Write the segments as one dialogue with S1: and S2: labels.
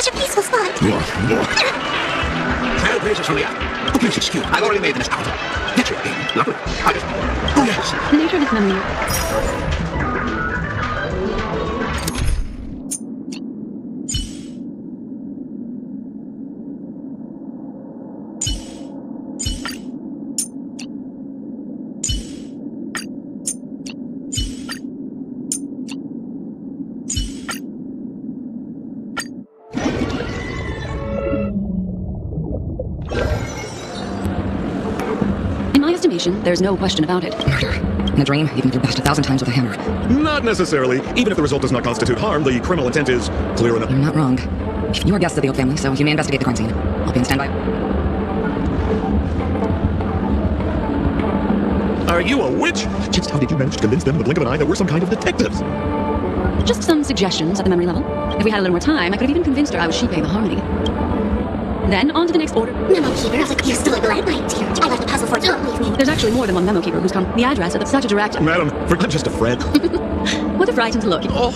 S1: such a peaceful spot.
S2: Well, places from the app. Please excuse me. I've already made the nostalgia. Get your game. Lovely. I just... Oh, yes.
S3: The nature of this memory. In my estimation, there's no question about it.
S4: Murder. In a dream, even if you're bashed 1,000 times with a hammer.
S5: Not necessarily. Even if the result does not constitute harm, the criminal intent is clear enough.
S4: You're not wrong. You are guests of the Oak family, so you may investigate the crime scene. I'll be on standby.
S5: Are you a witch? Just how did you manage to convince them in the blink of an eye that we're some kind of detectives?
S3: Just some suggestions at the memory level. If we had a little more time, I could have even convinced her I was sheeping the harmony. Then, on to the next order.
S1: Memo keeper, I was like, you're still a glad my dear. I left a puzzle for you. Don't leave me.
S3: There's actually more than one memo keeper who's come. The address of such a direct...
S5: Madam, forget just a friend.
S3: What a frightened look.
S5: Oh.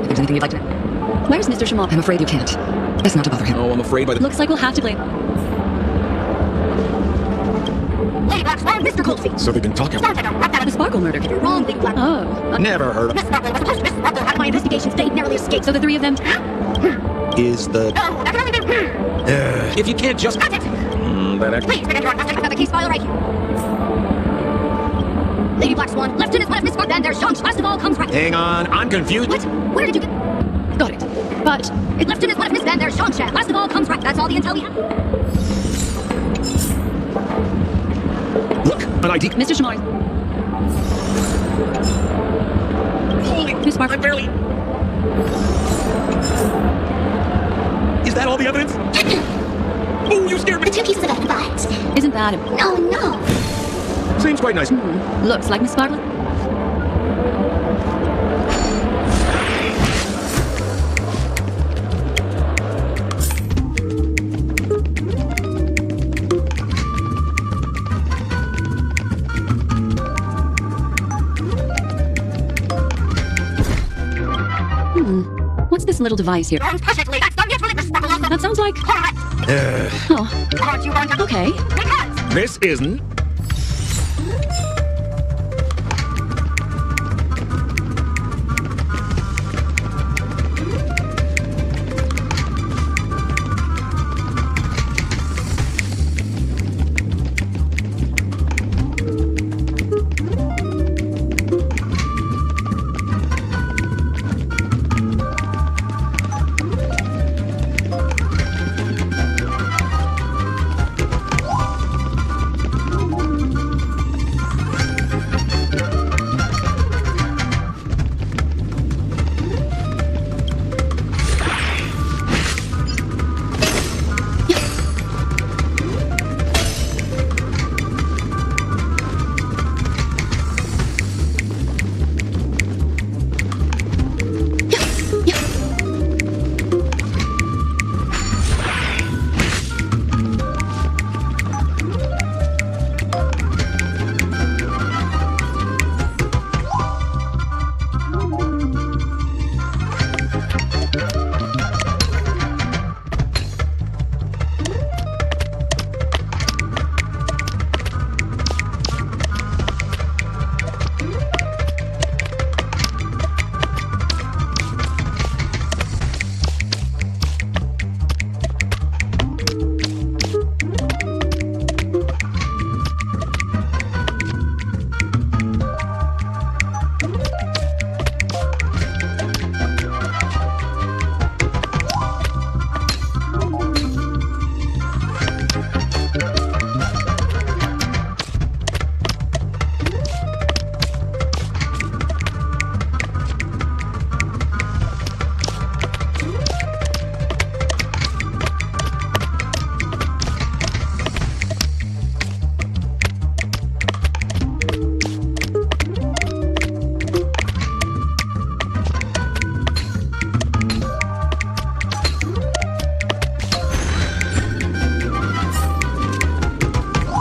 S4: If there's anything you'd like to know.
S3: Where's Mr. Shamar?
S4: I'm afraid you can't. Best not to bother him.
S5: Oh, I'm afraid by the...
S3: Looks like we'll have to play.
S1: Lady Blackstone, Mr. Coldfeet.
S5: So they've been talking.
S3: The Sparkle murder.
S1: You're wrong, Lady Black.
S3: Oh.
S5: Never heard of...
S1: Miss Sparkle was supposed to Miss Sparkle out of my investigation state narrowly escaped.
S3: So the three of them...
S5: Is the...
S1: Oh, that can only be...
S5: if you can't just...
S1: That's it.
S5: that actually...
S1: Please, bring your investigation. I've got the case file right here. Lady Black Swan, left in is one of Miss Sparkle, then there's Sean. Last of all comes right.
S5: Hang on, I'm confused.
S1: What? Where did you get...
S3: Got it. But...
S1: It left in is one of Miss, then there's Sean. Last of all comes right. That's all the intel we have.
S5: Look, an ID.
S3: Mr. Shamar.
S5: Holy...
S3: Miss Sparkle.
S5: I'm barely... Is that all the evidence? Oh, you scared me.
S1: The two pieces of evidence.
S3: Isn't that...
S1: No, no.
S5: Seems quite nice.
S3: Looks like Miss Sparkle. What's this little device here?
S1: Runs perfectly. That's done yet with Miss Sparkle.
S3: That sounds like...
S1: Correct.
S3: Oh,
S1: Aren't you going to...
S3: okay.
S1: Because...
S5: This isn't...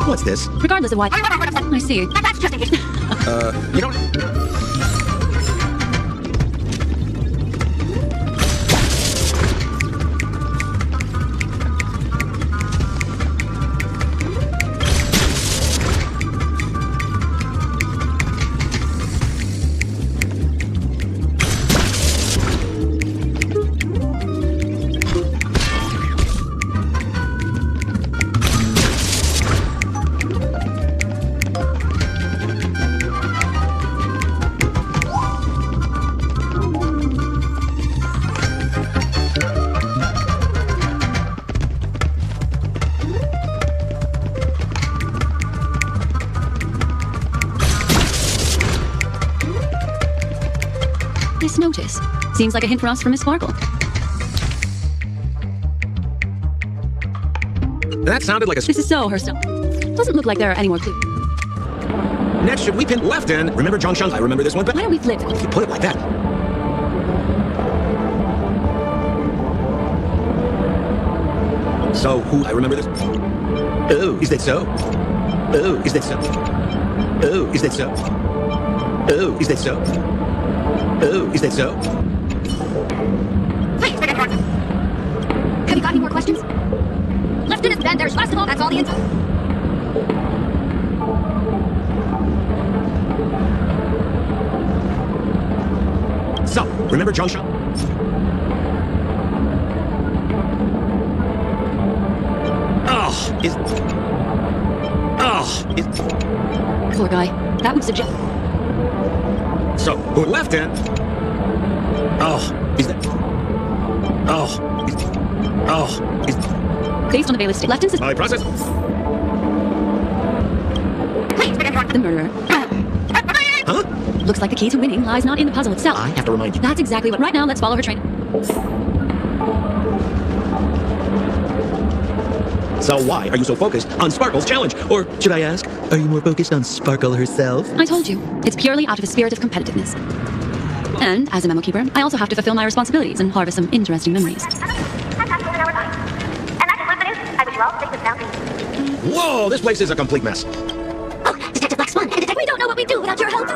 S5: What's this?
S3: Regardless of why...
S1: I never heard of that.
S3: I see.
S1: That's just a...
S5: You don't...
S3: This notice seems like a hint for us from Miss Sparkle.
S5: That sounded like a...
S3: This is so her stuff. Doesn't look like there are any more clues.
S5: Next, should we pin left in? Remember Zhongshan? I remember this one, but...
S3: Why don't we flip?
S5: If you put it like that... So, who... I remember this... Oh, is that so? Oh, is that so? Oh, is that so? Oh, is that so? Oh, is that so?
S1: Hey, have you got any more questions? Left in is then there's last of all, that's all the info.
S5: So, remember Zhongshan?
S3: Poor guy. That would suggest...
S5: So, who left in? Is that... Is...
S3: Based on the Bailiff's left in
S5: My process...
S3: the murderer.
S5: Huh?
S3: Looks like the key to winning lies not in the puzzle itself.
S5: I have to remind you.
S3: That's exactly what... Right now, let's follow her train.
S5: So why are you so focused on Sparkle's challenge? Or, should I ask, are you more focused on Sparkle herself?
S3: I told you, it's purely out of a spirit of competitiveness. And, as a memo keeper, I also have to fulfill my responsibilities and harvest some interesting memories.
S5: Whoa, this place is a complete mess.
S1: Oh, Detective Black Swan and Detective... We don't know what we do without your help.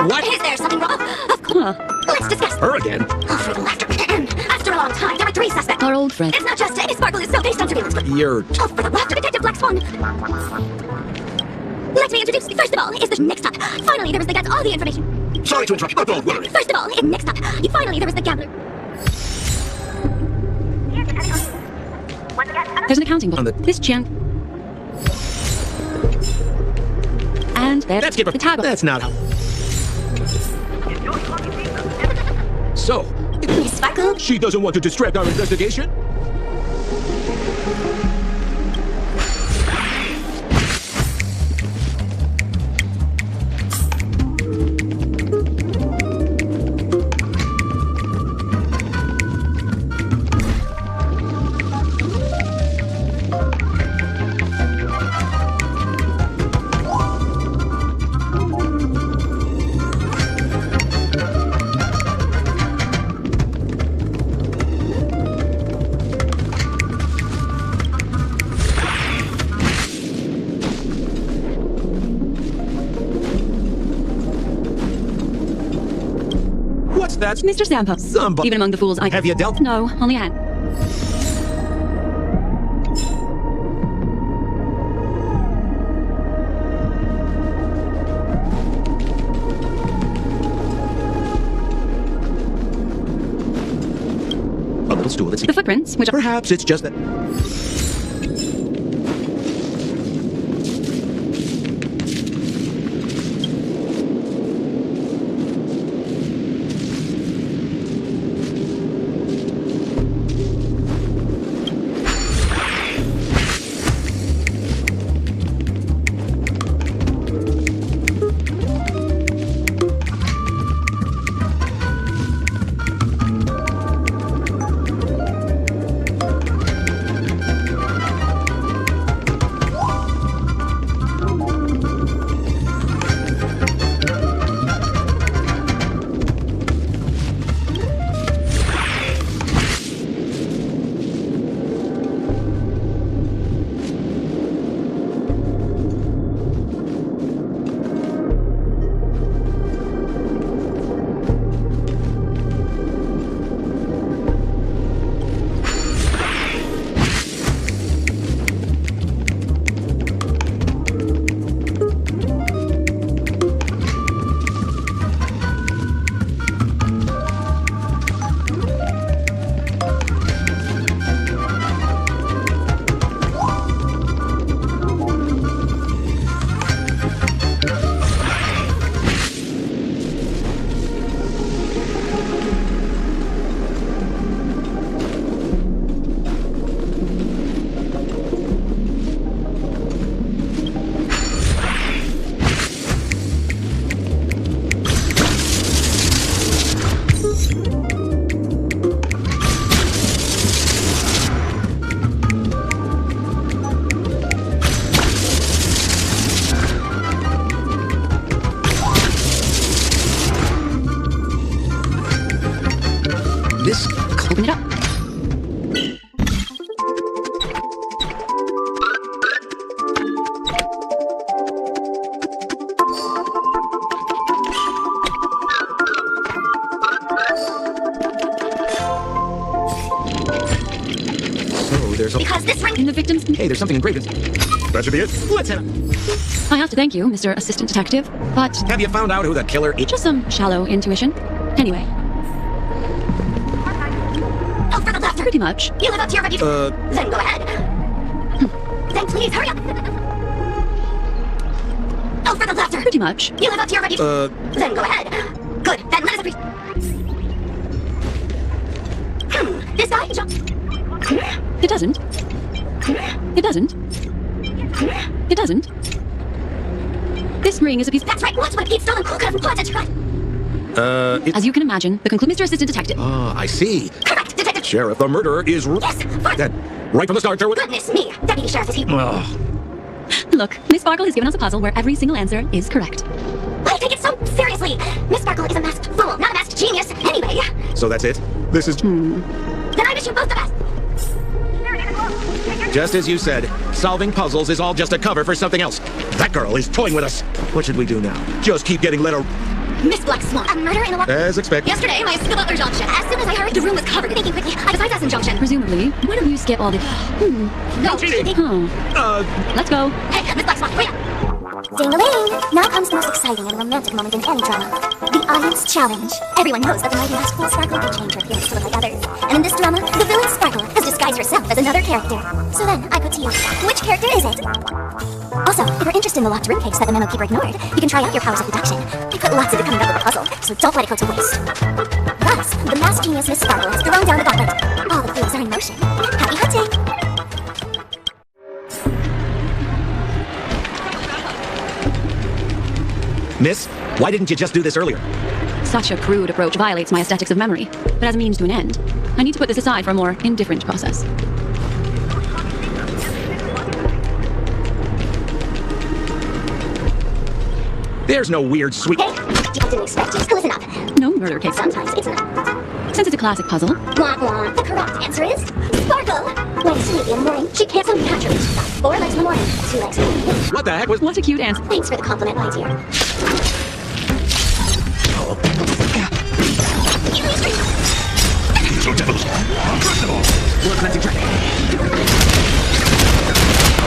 S5: What?
S1: Is there something wrong? Of course. Let's discuss.
S5: Her again?
S1: Oh, for the laughter. After a long time, there are 3 suspects.
S3: Our old friend.
S1: It's not just Miss Sparkle is so based on surveillance, but...
S5: You're...
S1: Oh, for the laughter, Detective Black Swan. Let me introduce you. First of all, is the next up. Finally, there was the gets all the information.
S2: Sorry to interrupt you, but don't worry.
S1: First of all, next up. Finally, there was the gambler.
S3: There's an accounting book.
S5: On the-
S3: This Chen... And there's
S5: That's
S3: the tag.
S5: That's not how... So,
S1: Miss Sparkle?
S5: she doesn't want to distract our investigation? What's that?
S3: Mr. Sampo.
S5: Somebody...
S3: Even among the fools, I...
S5: Have you dealt...
S3: No, only Anne.
S5: A little stool that's...
S3: The footprints, which are...
S5: Perhaps it's just that...
S3: assistance.
S5: Hey, there's something engraved. That should be it. Let's head up.
S3: I have to thank you, Mr. Assistant Detective, but
S5: Have you found out who the killer is?
S3: just some shallow intuition. Anyway,
S1: Oh, for the laughter.
S3: pretty much.
S1: You live up to your reputation. Then go ahead. Then please hurry up. Oh, for the laughter.
S3: Pretty much.
S1: You live up to your reputation. Then go ahead. Good. Then let us appreciate. This guy, John.
S3: It doesn't. It doesn't. It doesn't. This ring is a piece.
S1: That's right. Once when Pete stolen cool cut from Quad Correct.
S3: As you can imagine, the conclude, Mr. Assistant Detective.
S5: I see.
S1: Correct, Detective.
S5: Sheriff, the murderer is
S1: Yes. For
S5: dead. Right from the start, there was...
S1: goodness me. Deputy Sheriff is here.
S3: Look, Miss Sparkle has given us a puzzle where every single answer is correct.
S1: I take it so seriously. Miss Sparkle is a masked fool, not a masked genius. Anyway,
S5: So that's it? This is...
S1: then I wish you both the best.
S5: Just as you said, solving puzzles is all just a cover for something else. That girl is toying with us. What should we do now? Just keep getting let her...
S1: Miss Black Swan. A murder in a walk.
S5: As expected.
S1: Yesterday, my skill butler junction. As soon as I hurried, the room was covered. Thinking quickly, I decided that's injunction.
S3: Presumably, why don't you skip all the...
S1: No
S5: cheating.
S3: Huh. Let's go.
S1: Hey, Miss Black Swan, wait up.
S6: Ding-a-ling! Now comes the most exciting and romantic moment in any drama. The audience challenge. Everyone knows that the mighty masked Queen Sparkle can change her appearance to look like others. And in this drama, the villain Sparkle has disguised herself as another character. So then, I put to you, which character is it? Also, if you're interested in the locked room case that the memo keeper ignored, you can try out your powers of deduction. I put lots into coming up with the puzzle, so don't let it go to waste. Thus, the masked genius Miss Sparkle has thrown down the gauntlet. All the wheels are in motion. Happy hunting!
S5: Miss, why didn't you just do this earlier?
S3: Such a crude approach violates my aesthetics of memory. But as a means to an end, I need to put this aside for a more indifferent process.
S5: There's no weird sweet...
S1: Hey, didn't expect you. Listen up.
S3: No murder case.
S1: Sometimes it's not.
S3: Since it's a classic puzzle,
S1: Wah, wah. The correct answer is Sparkle. When it's sleepy in the morning, she can't swim naturally. She's got 4 legs in the morning, 2 legs in the evening.
S5: What the heck was...
S3: what a cute answer.
S1: Thanks for the compliment, my dear.
S2: So devils. First of all,
S5: We're cleansing track.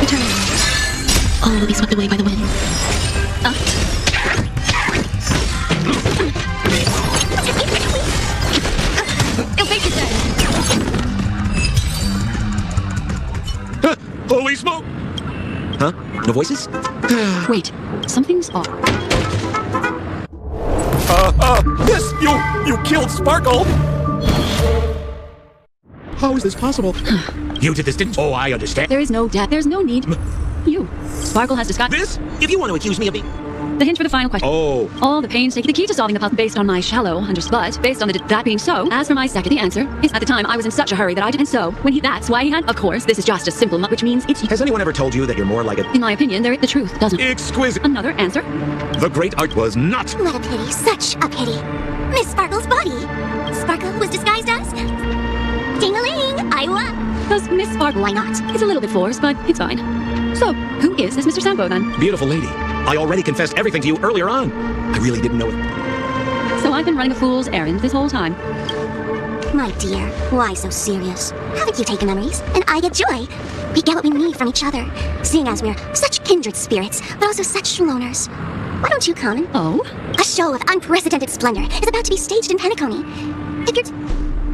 S3: Return. All will be swept away by the wind.
S1: You'll make it then.
S5: Holy smoke! Huh? No voices?
S3: Wait, something's off.
S5: Yes! You killed Sparkle! How is this possible? You did this, didn't you? Oh, I understand.
S3: There is no death. There's no need. You. Sparkle has disguised...
S5: This? If you want to accuse me of being...
S3: The hint for the final question.
S5: Oh.
S3: All the painstaking... The key to solving the puzzle based on my shallow but based on that being so, as for my second, the answer is at the time I was in such a hurry that I didn't so. That's why he had... Of course, this is just a simple which means it's...
S5: Has anyone ever told you that you're more like a...
S3: In my opinion, the truth doesn't...
S5: Exquisite.
S3: Another answer?
S5: The great art was not...
S1: What a pity, such a pity. Miss Sparkle's body. Sparkle was disguised as... Ding-a-ling, I won.
S3: Does Miss Sparkle...
S1: Why not?
S3: It's a little bit forced, but it's fine. So, who is this Mr. Sambo then?
S5: Beautiful lady. I already confessed everything to you earlier on. I really didn't know it.
S3: So I've been running a fool's errand this whole time.
S1: My dear, why so serious? Haven't you taken memories? And I get joy. We get what we need from each other, seeing as we're such kindred spirits, but also such loners. Why don't you come?
S3: Oh?
S1: A show of unprecedented splendor is about to be staged in Penacony.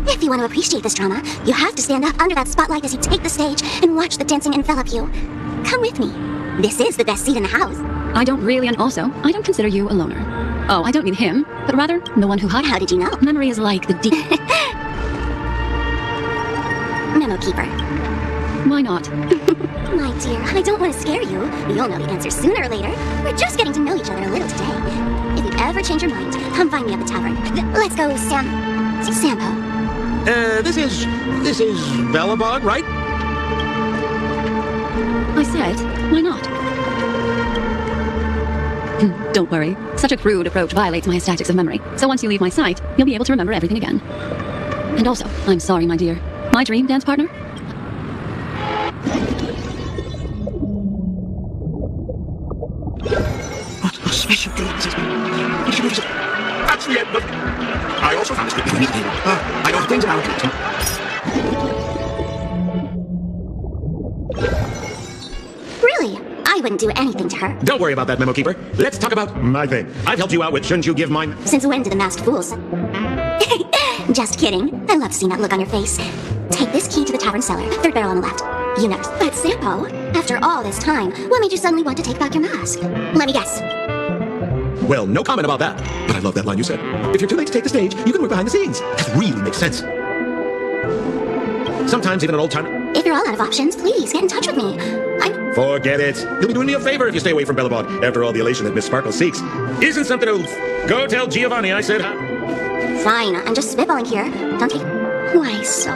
S1: If you want to appreciate this drama, you have to stand up under that spotlight as you take the stage and watch the dancing envelop you. Come with me. This is the best seat in the house.
S3: I don't really, and also, I don't consider you a loner. Oh, I don't mean him, but rather the one who hides.
S1: How did you know?
S3: Memory is like the deep...
S1: Memo keeper.
S3: Why not?
S1: My dear, I don't want to scare you. You'll know the answer sooner or later. We're just getting to know each other a little today. If you ever change your mind, come find me at the tavern. Let's go, Sampo.
S5: This is Bellabog, right?
S3: I said, why not? Don't worry. Such a crude approach violates my statics of memory. So once you leave my sight, you'll be able to remember everything again. And also, I'm sorry, my dear. My dream dance partner?
S2: What a special day this has been. That's the end of it. I also found this bit in the meeting. I know things about it.
S1: I wouldn't do anything to her.
S5: Don't worry about that, Memo Keeper. Let's talk about my thing. I've helped you out with Shouldn't You Give Mine?
S1: Since when did the masked fools? Just kidding. I love seeing that look on your face. Take this key to the tavern cellar, third barrel on the left. You never. But Sampo, after all this time, what made you suddenly want to take back your mask? Let me guess.
S5: Well, no comment about that. But I love that line you said. If you're too late to take the stage, you can work behind the scenes. That really makes sense. Sometimes even an old time.
S1: If you're all out of options, please get in touch with me.
S5: Forget it. You'll be doing me a favor if you stay away from Bellabog after all the elation that Miss Sparkle seeks. Isn't something to go tell Giovanni I said hi.
S1: Fine, I'm just spitballing here. Don't take... Why so...